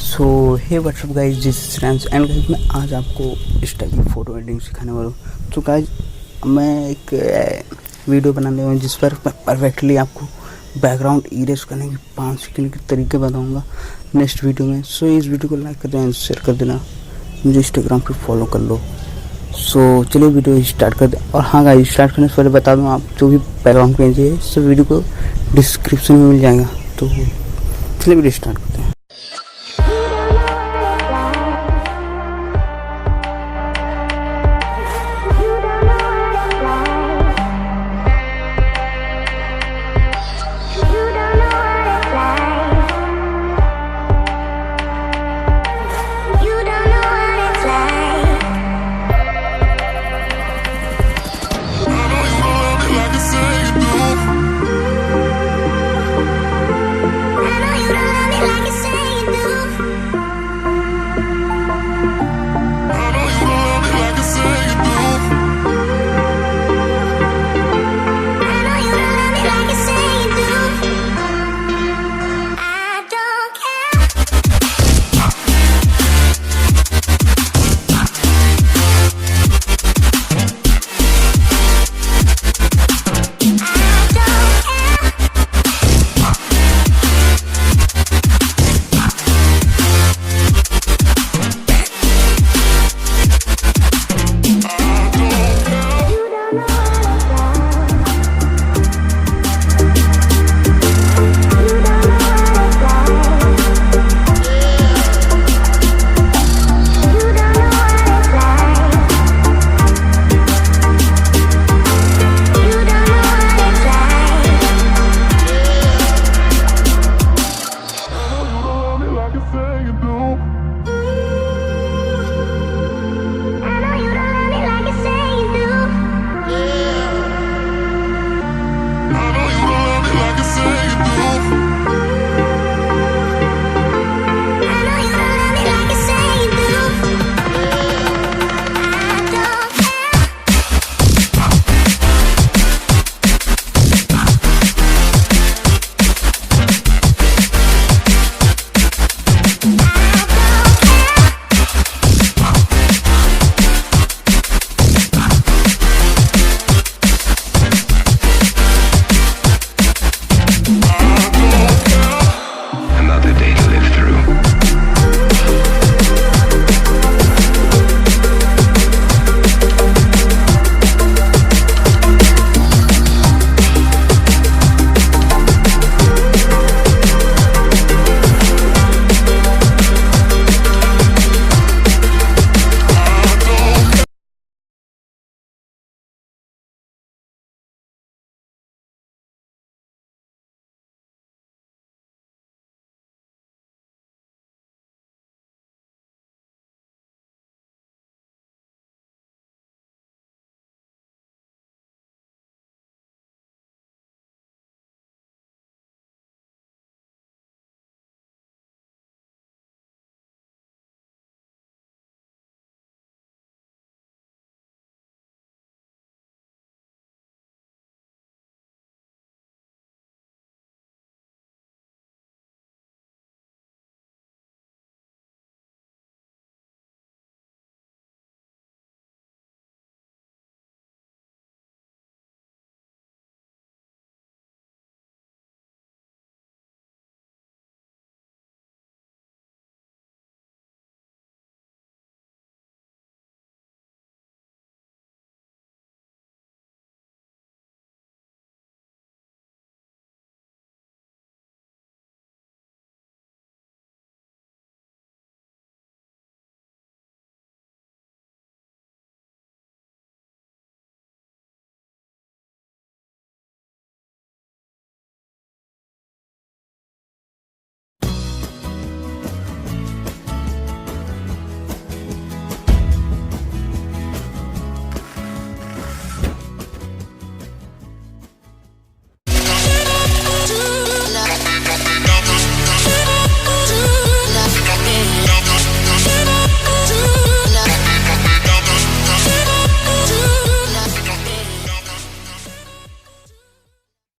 So hey what's up guys, this is Rams and guys मैं आज आपको इस टाइप की फ़ोटो एडिटिंग सिखाने वाला हूँ। तो गाइस मैं एक वीडियो बनाने वाला हूँ जिस पर परफेक्टली आपको बैकग्राउंड इरेज करने के 5 सेकंड के तरीके बताऊँगा नेक्स्ट वीडियो में। सो इस वीडियो को लाइक कर देना, शेयर कर देना, मुझे इंस्टाग्राम पे फॉलो कर लो। सो चलिए वीडियो स्टार्ट कर दें। और हाँ गाइस, स्टार्ट करने से पहले बता दूँ, आप जो भी बैकग्राउंड पेज है सब वीडियो को डिस्क्रिप्शन में मिल जाएगा। तो चलिए वीडियो स्टार्ट करते हैं।